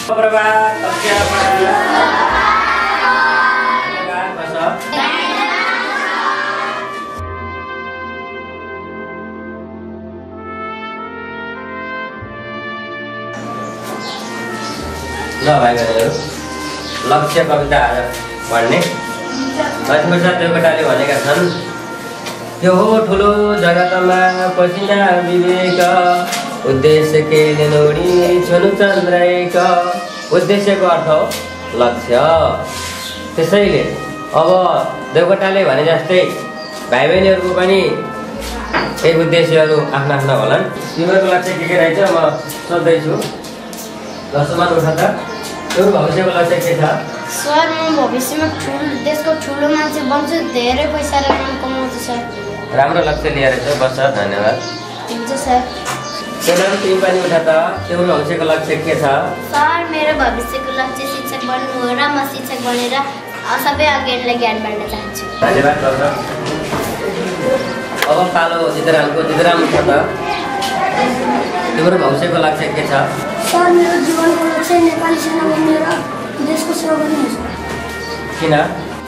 प्रभात ल भाइ बहिनीहरु लक्ष्य कविता पढ्ने लक्ष्मीप्रसाद देवकोटाले भनेका छन् यो हो ठुलो जगतमा पसिना विवेक उद्देश्य केले नोडी छनु चन्द्रैक उद्देश्यको अर्थ हो लक्ष्य। त्यसैले अब देवकोटाले भने जस्तै भाइ बहिनीहरुको पनि केही उद्देश्यहरु आफ्ना आफ्ना होलान्। तिम्रो लक्ष्य के रहेछ म सोध्दै छु। दशमान उठा त तिम्रो भविष्यको लक्ष्य के छ? सर म भविष्यमा देशको ठुलो मान्छे बन्छु, धेरै पैसा र नाम कमाउँछु सर। राम्रो लक्ष्य लिएर चाहिँ बस। धन्यवाद। हुन्छ सर। तिम्रो तिमी पनि उठा त तिम्रो भविष्यको लक्ष्य के छ? सर मेरो भविष्यको लक्ष्य शिक्षक बन्नु हो र म शिक्षक बनेर सबै अज्ञानलाई ज्ञान बाँड्न चाहन्छु। धन्यवाद गौरव। अब पालो जितरामको। जितराम उठा त तिम्रो भविष्यको लक्ष्य के छ? सर मेरो जीवनको लक्ष्य नेपाली सेना बनेर देशको सेवा गर्नु हो। किन?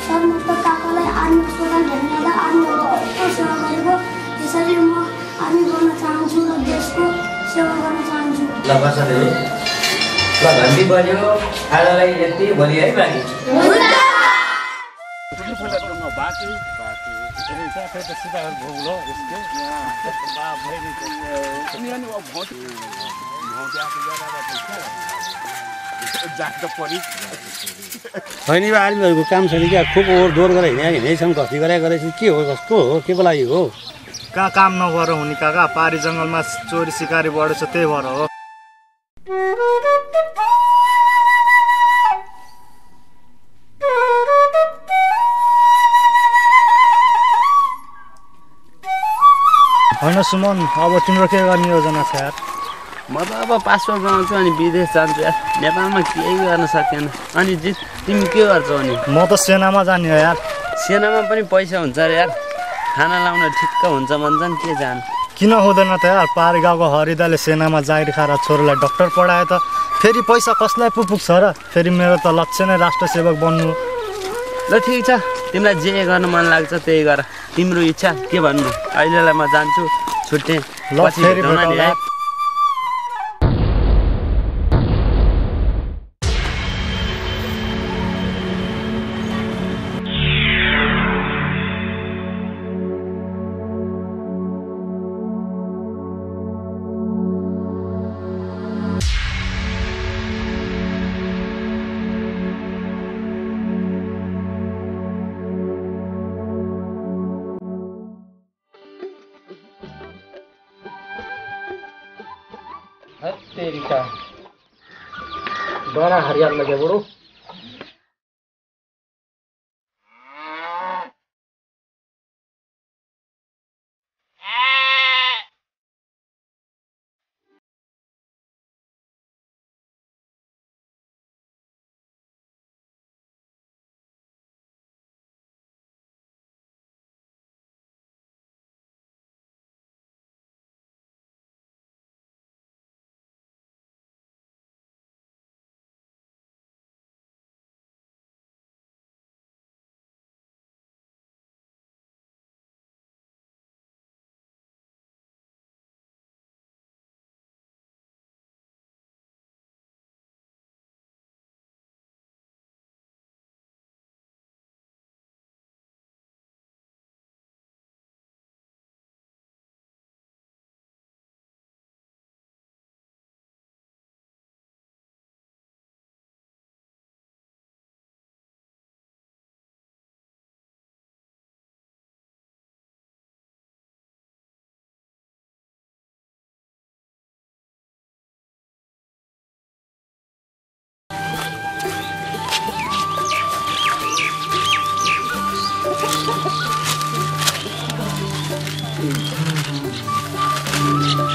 सर म त काकालाई आर्मी अस्पताल हेर्न जाँदा आर्मीको सेवा गरेको, त्यसरी म आर्मी बन्न चाहन्छु र देशको सेवा गर्न चाहन्छु। ल बस तिमी। ल घन्टी बज्यो। आजलाई यति, भोलि है बाँकी। होइन आर्मीहरूको काम छैन क्या, खुब ओहोर दोहोर गरेर हिँडेछन्, कति गरेछन्, के हो कस्तो हो, के को लागि हो? कहाँ काम नगर हुने काका, पारी जङ्गलमा चोरी सिकारी बढेछ, त्यही भएर हो। होइन सुमन, अब तिम्रो के गर्ने योजना छ यार? म त अब पासपोर्ट बनाउँछु अनि विदेश जान्छु यार। नेपालमा केही गर्न सकेन। अनि तिमी के गर्छौ अनि? म त सेनामा जाने हो यार। सेनामा पनि पैसा हुन्छ अरे यार, खाना लाउन ठिक्क हुन्छ भन्छन्, के जानु? किन हुँदैन त यार? पारी गाउँको हरिदाले सेनामा जागिर खाएर छोरोलाई डक्टर पढाए त फेरि पैसा कसलाई पो पुग्छ र? फेरि मेरो त लक्ष्य नै राष्ट्र सेवक बन्नु। ल ठिक छ, तिमीलाई जे गर्न मन लाग्छ त्यही गर, तिम्रो इच्छा, के भन्नु। अहिलेलाई म जान्छु, छुट्टे। ल फेरि भेटौँला। तेरी का बड़ा हरियाणा लगे बड़ो।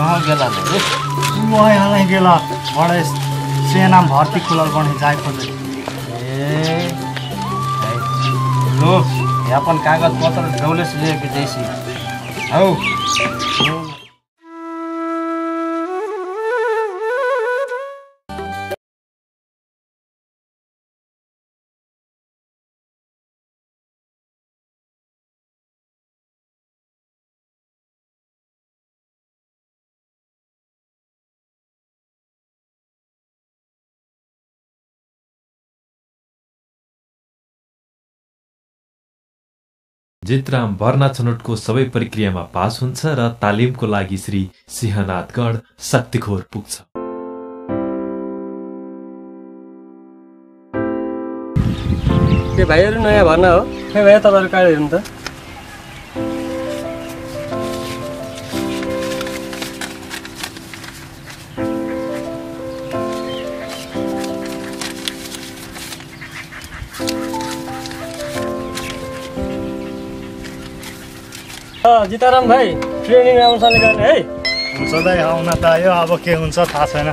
कहाँ गेला रे वही हालै गेला बडे सेना भर्ती खुलल बनी जाए खोजे ए लो ये अपन कागज पत्र डौले से लेके जैसी हौ जितराम भर्ना छनौटको सबै प्रक्रियामा पास हुन्छ र तालिमको लागि श्री सिंहनाथगढ शक्तिखोर पुग्छ। के भाइहरु नयाँ भर्ना हो? खै भाइ तपाईहरु कहाँ हेर्नु त? जिताराम भाइ ट्रेनिङ राम्रोसँगले गर्ने है। हुन्छ दाइ आउन त आयो अब के हुन्छ थाहा छैन।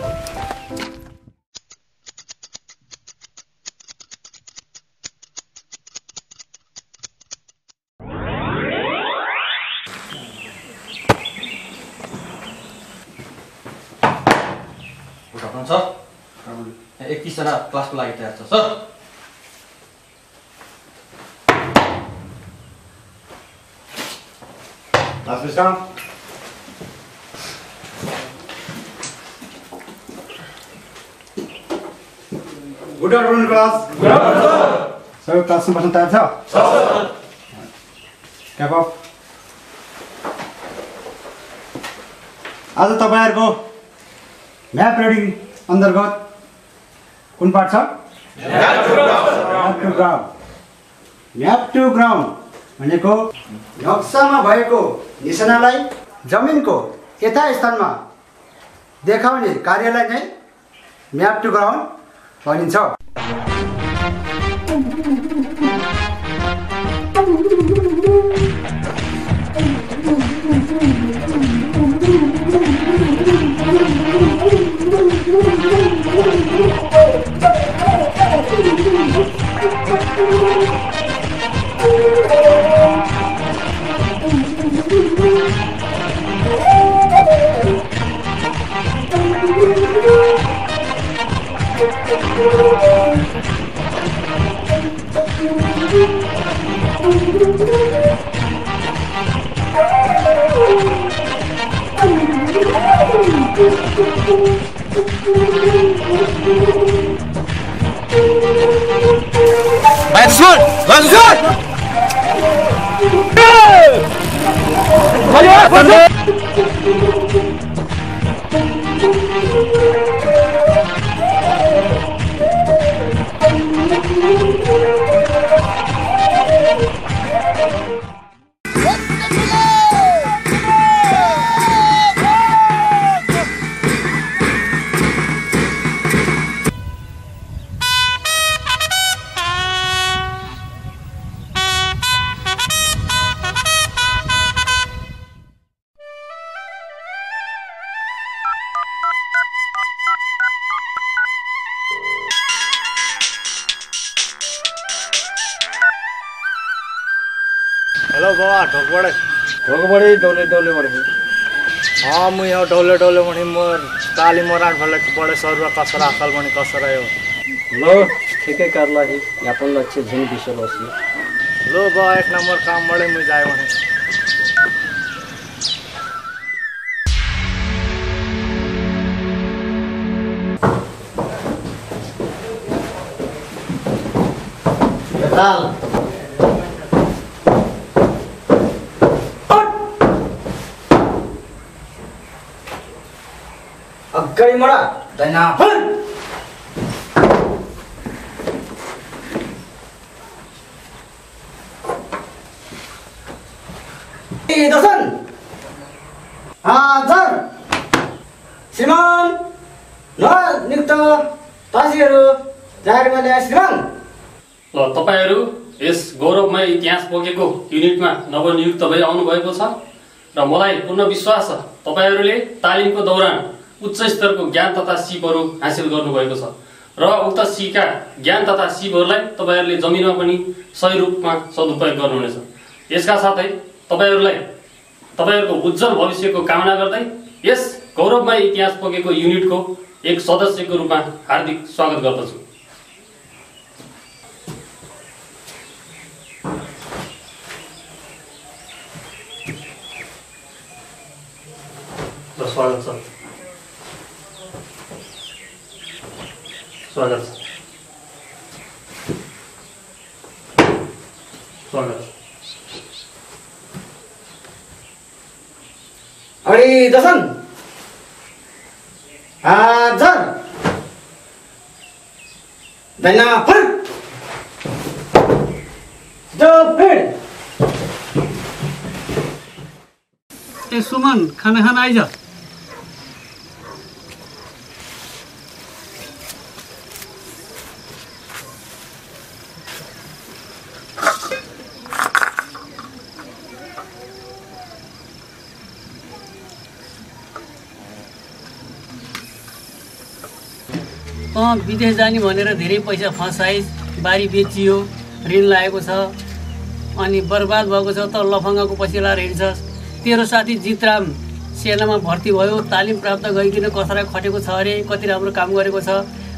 सर 21 जना क्लासको लागि तयार छ सर। Last विश्राम गुड आफ्टरनुन क्लास। सबै क्लासमा बस्न तयार छ? Cap off. आज तपाईहरुको म्याप रिडिङ अन्तर्गत कुन पाठ छ? Map to ground. Map to ground भनेको नक्सामा भएको निशानालाई जमिनको यथास्थानमा देखाउने कार्यलाई नै म्याप टु ग्राउन्ड भनिन्छ। हेलो बाबा ढोकबड़े ढोकबड़ी डोले डोले बड़े। हाँ मुई यहाँ डौले डौले बनी मोर काली मोरान भले बड़े सरुआ कसरा अकल बनी कसरा यो लो ठिकै करला ही यापन लक्ष्य झिन बिसर होसी। लो बा एक नंबर काम बड़े मुई जाए वने। बेताल अगाडि मरा दैना फल ए दसन हाजर श्रीमान न नियुक्त तासीहरु जाहेरमा ल्याए श्रीमान। ल तपाईहरु यस गौरवमय इतिहास बोकेको युनिटमा नवनियुक्त भई आउनु भएको छ। र मलाई पूर्ण विश्वास छ तपाईहरूले तालिमको दौरान उच्च स्तरको ज्ञान तथा सिपहरू हासिल गर्नुभएको छ र उक्त सिका ज्ञान तथा सिपहरूलाई तपाईहरूले जमिनमा पनि सही रूपमा सदुपयोग गर्नुहुनेछ। यसका साथै तपाईहरूको उज्जवल भविष्यको कामना गर्दै यस गौरवमय इतिहास पोकेको युनिटको एक सदस्यको रूपमा हार्दिक स्वागत गर्दछु। स्वागत छ। स्वागत छ। स्वागत। अरे दसन आजर दैना फर जो पेड़ ए सुमन खाना खाना आइज। विदेश जाने भनेर धेरै पैसा फसाइस, बारी बेचियो, ऋण लागेको छ अनि बर्बाद भएको छ। त लफङ्गाको पछि लाएर हिँड्छस्। तेरो साथी जितराम सेनामा भर्ती भयो, तालिम प्राप्त गरिकन कसरा खटेको छ अरे, कति राम्रो काम गरेको छ।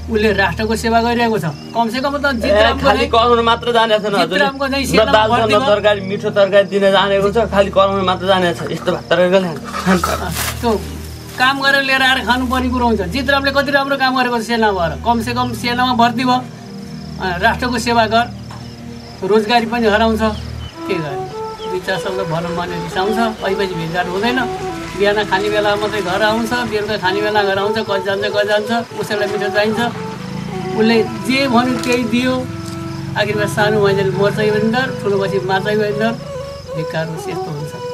उसले राष्ट्रको सेवा गरिरहेको छ। कमसेकम त जितरामको खाली कराउन मात्र जानेछ न हजुर। जितरामको चाहिँ सेनामा भर्ती भयो। तरकारी मिठो तरकारी दिन जानेको छ, खाली कराउन मात्र जानेछ। यस्तो तरकारी त्यो काम गरेर लिएर आएर खानुपर्ने कुरो हुन्छ। जितरामले कति राम्रो काम गरेको छ सेनामा भएर। कमसेकम सेनामा भर्ती भयो, राष्ट्रको सेवा गर, रोजगारी पनि हराउँछ। के गर्ने, दुई चार शब्द भनौँ भने रिसाउँछ। अहिले भेटघाट हुँदैन। बिहान खाने बेला मात्रै घर आउँछ, बेलुका खाने बेला घर आउँछ। कति जान्छ उसैलाई मिठो चाहिन्छ। उसले जे भन्यो त्यही दियो। आखिरमा सानो भएपछि मर्चै वेन्डर, ठुलो भएपछि माचै वेन्डर। बेकार यस्तो हुन्छ।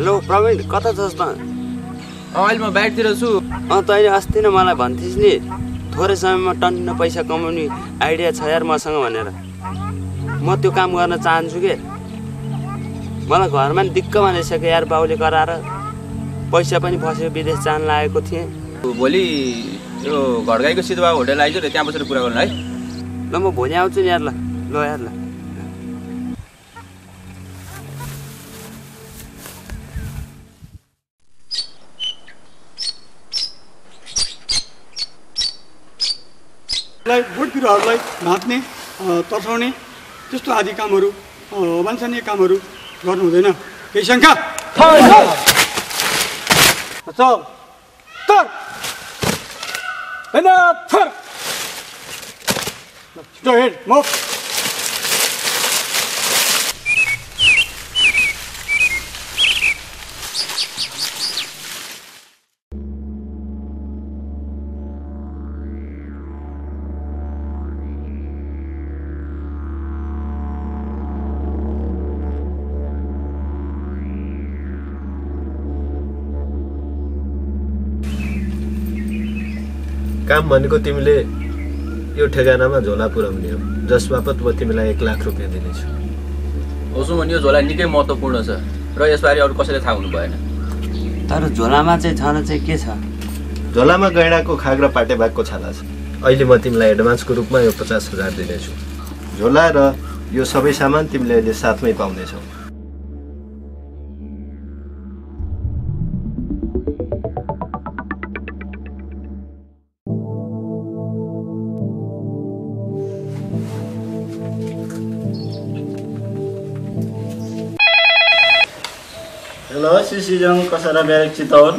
हेलो प्रवीण, कता छस् त? अहिले म बाहिरतिर छु। तैँले अस्ति नै मलाई भन्थिस् नि थोरै समयमा टन्न पैसा कमाउने आइडिया छ यार मसँग भनेर। म त्यो काम गर्न चाहन्छु के। मलाई घरमा नि दिक्क भनिसक्यो यार, बाउले कराएर पैसा पनि फस्यो, विदेश जान लागेको थिएँ। भोलि यो घरगाईको सिधुवा होटल आइज र त्यहाँ बसेर कुरा गर्नु है। ल म भोलि आउँछु नि यार। ल यार। बोट बिरुवाहरूलाई भाँच्ने, तर्साउने त्यस्तो आदि कामहरू, अवाञ्छनीय कामहरू गर्नु हुँदैन। केही शङ्का? काम भनेको तिमीले यो ठेगानामा झोला पुर्याउने हो, जस बापत म तिमीलाई 1 लाख रुपियाँ दिनेछु। उसो भने यो झोला निकै महत्त्वपूर्ण छ र यसबारे अरू कसैले थाहा हुनु भएन। तर झोलामा चाहिँ छन चाहिँ के छ? झोलामा गैँडाको खाग र पाटेबाघको छाला छ। अहिले म तिमीलाई एडभान्सको रूपमा यो 50,000 दिनेछु। झोला र यो सबै सामान तिमीले अहिले साथमै पाउनेछौ। हेलो सिसिजङ कसारा ब्यारेक चितवन।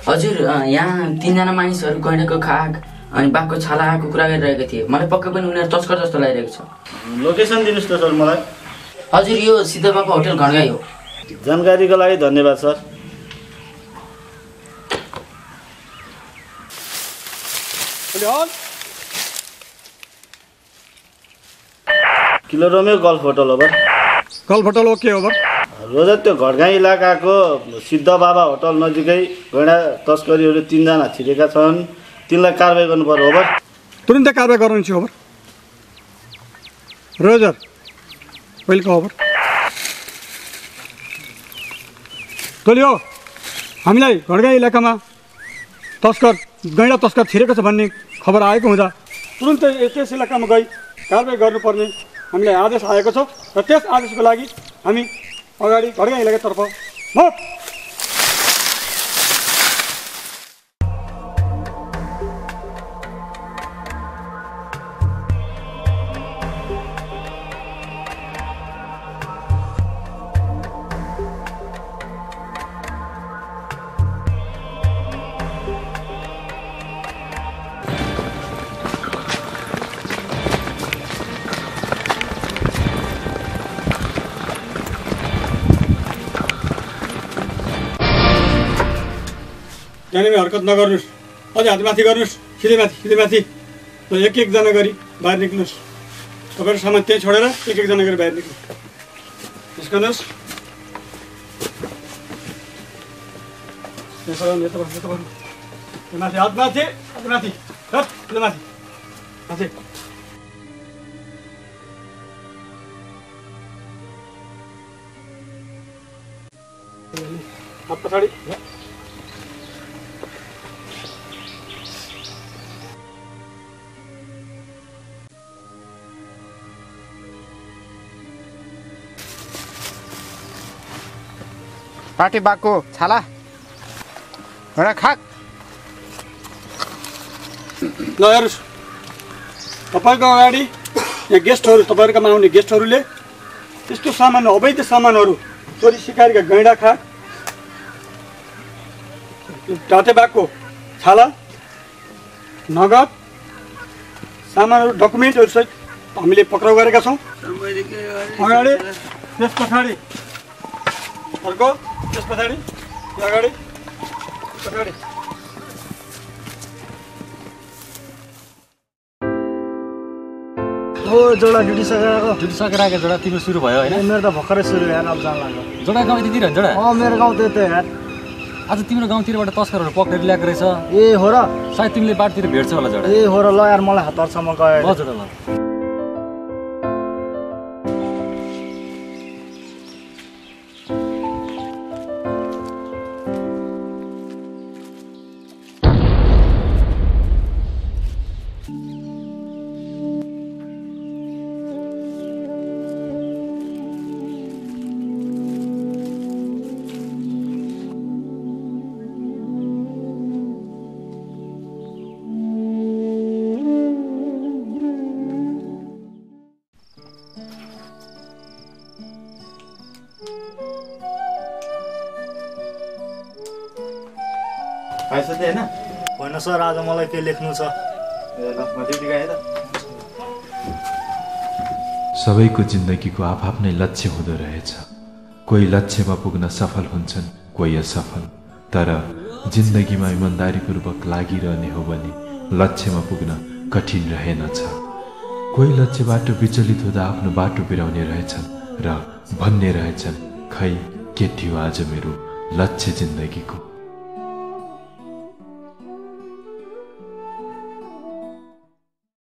हजुर यहाँ 3 जना मानिसहरू गैँडाको खाक अनि बाघको छालाको कुरा गरिरहेको थिए। मलाई पक्कै पनि उनीहरू तस्कर जस्तो लागिरहेको छ। लोकेसन दिनुहोस् त सर मलाई। हजुर यो सिद्धबाबा होटल घरगाई हो। जानकारीको लागि धन्यवाद sir. Kilo Romeo golf hotel over. Golf hotel okay over. रोजा त्यो घरगाई इलाकाको सिद्ध बाबा होटल नजिकै गैँडा तस्करीहरू 3 जना छिरेका छन्, तिनलाई कारबाही गर्नु पर्यो ओभर। तुरुन्तै कारबाही गर्नुहुन्छ ओभर। Roger welcome over. टोलियो हामीलाई घरगाई इलाकामा गैँडा तस्कर छिरेको छ भन्ने खबर आएको हुँदा तुरुन्तै त्यस इलाकामा गई कारबाही गर्नुपर्ने हामीलाई आदेश आएको छ र त्यस आदेशको लागि हामी अगाडि घरगाई इलाकातर्फ मुभ। जानेमा हरकत नगर्नुहोस्, अझै हात माथि गर्नुहोस्, सिधै माथि। ल एक जना गरी बाहिर निक्ल्नुहोस्। तपाईँको सामान त्यही छोडेर एक जना गरी बाहिर निस्कनुहोस्। निस्कनुहोस्। माथि हात माथि माथि। हात पछाडि। पार्टी बाघको छाला एउटा खाक। ल हेर्नुहोस्, तपाईँको अगाडि यहाँ गेस्टहरू, तपाईँहरूकोमा आउने गेस्टहरूले त्यस्तो सामान, अवैध सामानहरू, चोरी सिकारीका गैँडा खाक, टाटे बाघको छाला, नगद सामानहरू, डकुमेन्टहरू सहित हामीले पक्राउ गरेका छौँ। अगाडि, त्यस पछाडि अर्को, त्यस पछाडि अगाडि। ओ जोडा ड्युटी सकेर आएको जोडा तिम्रो सुरु भयो होइन? मेरो त भर्खरै सुरु यार, अब जान लाग्यो। जोडा गाउँ यतितिर जोडा? मेरो गाउँ त्यही त यार। आज तिम्रो गाउँतिरबाट तस्करहरू पक्रेर ल्याएको रहेछ। ए हो र? सायद तिमीले बाटोतिर भेट्छ होला जोडा। ए हो र? ल यार मलाई हतारसम्म गयो। ल जोडा ल। होइन सर, आज मलाई केही लेख्नु छ। सबैको जिन्दगीको आफ्नै लक्ष्य हुँदो रहेछ। कोही लक्ष्यमा पुग्न सफल हुन्छन्, कोही असफल। तर जिन्दगीमा इमान्दारीपूर्वक लागिरहने हो भने लक्ष्यमा पुग्न कठिन रहेनछ। कोही लक्ष्यबाट विचलित हुँदा आफ्नो बाटो बिराउने रहेछन् र भन्ने रहेछन्, खै के थियो आज मेरो लक्ष्य जिन्दगीको।